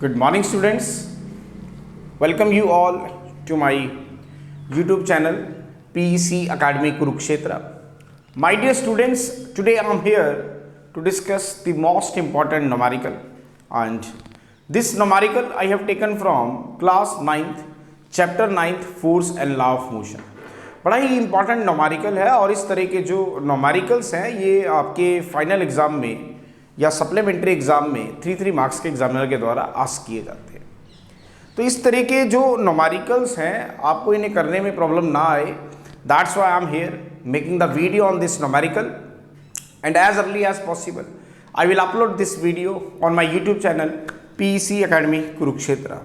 Good morning, students. Welcome you all to my YouTube channel PEC Academy Kurukshetra. My dear students, today I am here to discuss the most important numerical, and this numerical I have taken from class 9th, chapter 9th, force and law of motion. बड़ा ही important numerical है और इस तरह के जो numericals हैं ये आपके फाइनल एग्ज़ाम में या सप्लीमेंट्री एग्ज़ाम में 3 मार्क्स के एग्जामिनर के द्वारा आस्क किए जाते हैं। तो इस तरह के जो नोमेरिकल्स हैं आपको इन्हें करने में प्रॉब्लम ना आए, that's why I am here making the video on this numerical, and as early as possible I will upload this video on my YouTube channel PEC Academy Kurukshetra.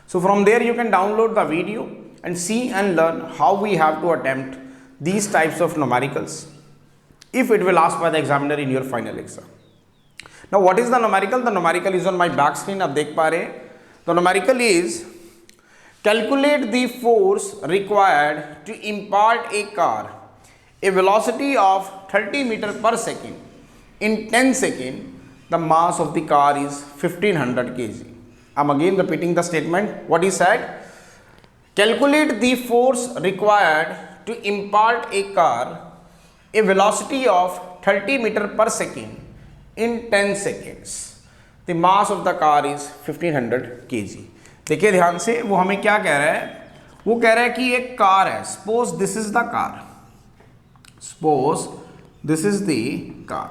So from there you can download the video and see and learn how we have to attempt these types of numericals if it will asked by the examiner in your final exam. Now what is the numerical? The numerical is on my back screen. आप देख पा रहे हैं. The numerical is calculate the force required to impart a car a velocity of 30 meter per second in 10 seconds. The mass of the car is 1500 kg. I'm again repeating the statement. What he said? Calculate the force required to impart a car a velocity of 30 meter per second in 10 seconds. The mass of the car is 1500 kg. देखिए ध्यान से, वो हमें क्या कह रहा है? वो कह रहा है कि एक कार है. Suppose this is the car. Suppose this is the car.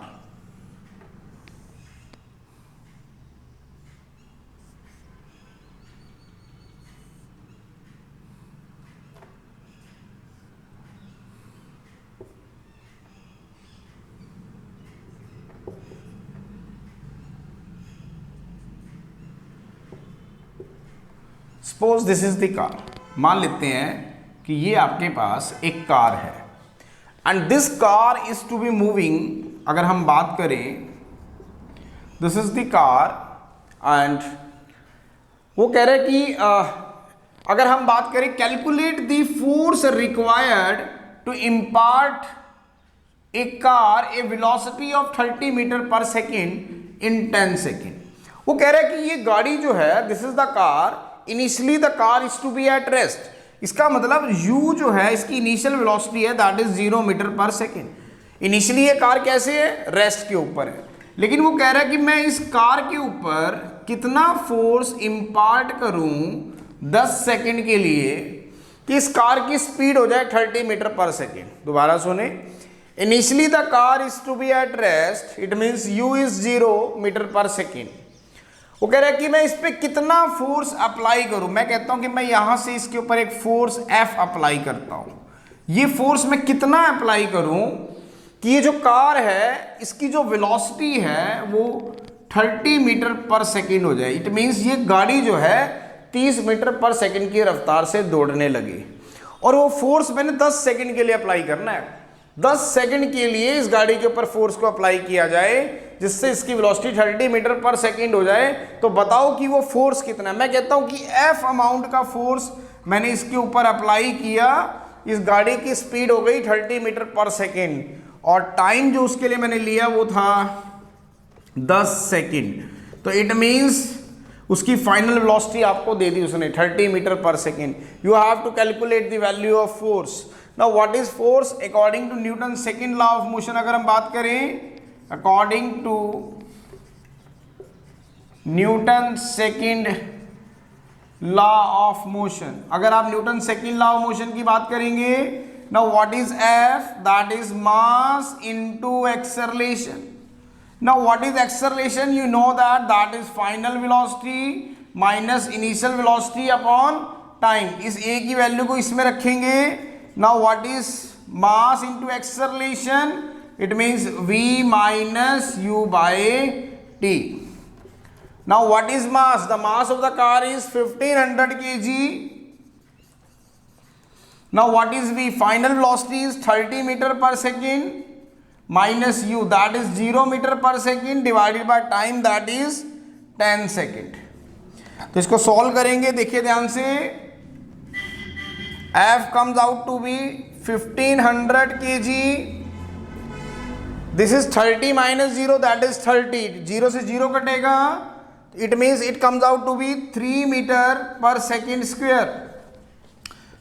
Suppose this is the car. मान लेते हैं कि ये आपके पास एक कार है and this car is to be moving. अगर हम बात करें, this is the car and वो कह रहे हैं कि अगर हम बात करें calculate the force required to impart a car a velocity of 30 metre per second in 10 second. वो कह रहे हैं कि ये गाड़ी जो है, this is the car, initially the car is to be at rest. इसका मतलब u जो है इसकी इनिशियल वेलोसिटी है, that is 0 metre per second. Initially ये कार कैसे है? रेस्ट के ऊपर है. लेकिन वो कह रहा है कि मैं इस कार के ऊपर कितना फोर्स इंपार्ट करूं 10 सेकेंड के लिए कि इस कार की स्पीड हो जाए 30 मीटर पर सेकेंड. दोबारा सुने, initially the car is to be at rest, it means u is 0 metre per second. वो कह रहा है कि मैं इस पे कितना फोर्स अप्लाई करूं. मैं कहता हूं कि मैं यहां से इसके ऊपर एक फोर्स F अप्लाई करता हूं. ये फोर्स मैं कितना अप्लाई करूं कि ये जो कार है इसकी जो वेलोसिटी है वो 30 मीटर पर सेकेंड हो जाए. इट मीन्स ये गाड़ी जो है 30 मीटर पर सेकेंड की रफ्तार से दौड़ने लगे और वो फोर्स मैंने 10 सेकेंड के लिए अप्लाई करना है. 10 सेकेंड के लिए इस गाड़ी के ऊपर फोर्स को अप्लाई किया जाए जिससे इसकी वेलोसिटी 30 मीटर पर सेकेंड हो जाए. तो बताओ कि वो फोर्स कितना है. मैं कहता हूं कि F अमाउंट का फोर्स मैंने इसके ऊपर अप्लाई किया. इस गाड़ी की स्पीड हो गई 30 मीटर पर सेकेंड और टाइम जो उसके लिए मैंने लिया वो था 10 सेकेंड. तो इट मीन्स उसकी फाइनल वेलोसिटी आपको दे दी उसने 30 metre per second. You have to calculate the value of force. Now what is force according to Newton second law of motion. अगर हम बात करें according to Newton second law of motion, अगर आप Newton second law of motion की बात करेंगे, now what is F? That is mass into acceleration. Now what is acceleration? You know that is final velocity minus initial velocity upon time. इस A की value को इसमें रखेंगे. Now what is mass into acceleration? It means v minus u by t. Now what is mass? The mass of the car is 1500 kg. Now what is v? Final velocity is 30 meter per second minus u, that is 0 meter per second divided by time, that is 10 second. तो इसको solve करेंगे. देखिए ध्यान से, F comes out to be 1500 kg. This is 30 minus 0, that is 30. 0 से 0 कटेगा It means it comes out to be 3 meter per second square.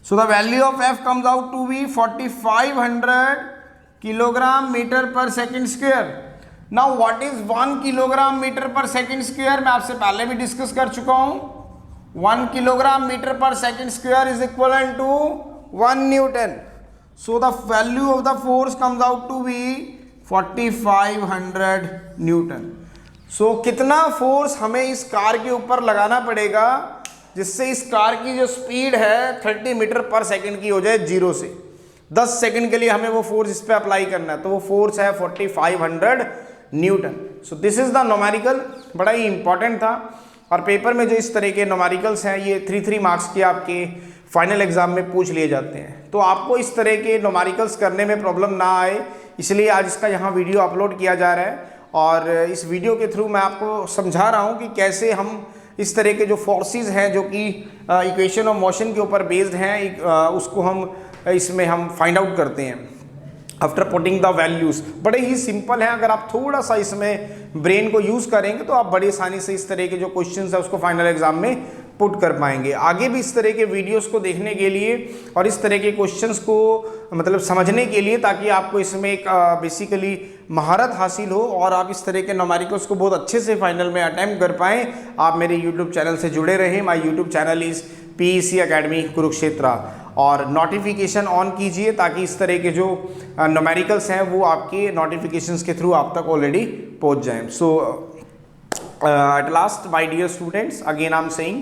So the value of F comes out to be 4500 kilogram meter per second square. Now what is 1 kilogram meter per second square? मैं आपसे पहले भी discuss कर चुका हूँ. 1 kilogram meter per second square is equivalent to 1 Newton. So the value of the force comes out to be 4500 Newton. So कितना force हमें इस कार के ऊपर लगाना पड़ेगा जिससे इस कार की जो स्पीड है 30 मीटर पर सेकंड की हो जाए 0 से 10 सेकंड के लिए हमें वो फोर्स इस पे अप्लाई करना है. तो वो फोर्स है 4500 Newton. So this is the numerical. बड़ा ही इंपॉर्टेंट था और पेपर में जो इस तरह के न्यूमेरिकल्स हैं ये 3 मार्क्स के आपके फाइनल एग्जाम में पूछ लिए जाते हैं. तो आपको इस तरह के न्यूमेरिकल्स करने में प्रॉब्लम ना आए इसलिए आज इसका यहाँ वीडियो अपलोड किया जा रहा है. और इस वीडियो के थ्रू मैं आपको समझा रहा हूँ कि कैसे हम इस तरह के जो फोर्सेस हैं जो कि इक्वेशन ऑफ मोशन के ऊपर बेस्ड हैं उसको हम इसमें हम फाइंड आउट करते हैं आफ्टर पुटिंग द वैल्यूज़. बड़े ही सिंपल हैं. अगर आप थोड़ा सा इसमें ब्रेन को यूज़ करेंगे तो आप बड़ी आसानी से इस तरह के जो क्वेश्चंस है उसको फाइनल एग्जाम में पुट कर पाएंगे. आगे भी इस तरह के वीडियोस को देखने के लिए और इस तरह के क्वेश्चंस को मतलब समझने के लिए ताकि आपको इसमें एक बेसिकली महारत हासिल हो और आप इस तरह के न्यूमेरिकल्स को बहुत अच्छे से फाइनल में अटैम्प्ट कर पाएँ, आप मेरे यूट्यूब चैनल से जुड़े रहें. माई YouTube channel is PEC academy Kurukshetra और नोटिफिकेशन ऑन कीजिए ताकि इस तरह के जो न्यूमेरिकल्स हैं वो आपके नोटिफिकेशंस के थ्रू आप तक ऑलरेडी पहुंच जाएं. सो at last, my dear students, again I'm saying,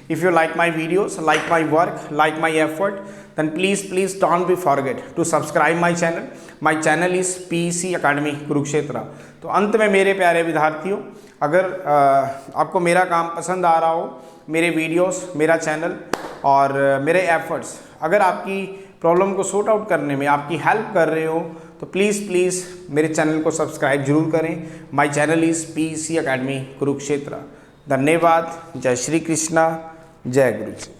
if you like my videos, like my work, like my effort, then please don't be forget to subscribe my channel. My channel is PEC academy Kurukshetra. तो अंत में मेरे प्यारे विद्यार्थियों, अगर आपको मेरा काम पसंद आ रहा हो, मेरे वीडियोस, मेरा चैनल और मेरे एफर्ट्स अगर आपकी प्रॉब्लम को सॉर्ट आउट करने में आपकी हेल्प कर रहे हो तो प्लीज़ मेरे चैनल को सब्सक्राइब जरूर करें. My channel is PEC academy Kurukshetra. धन्यवाद. जय श्री कृष्णा. जय गुरु जी.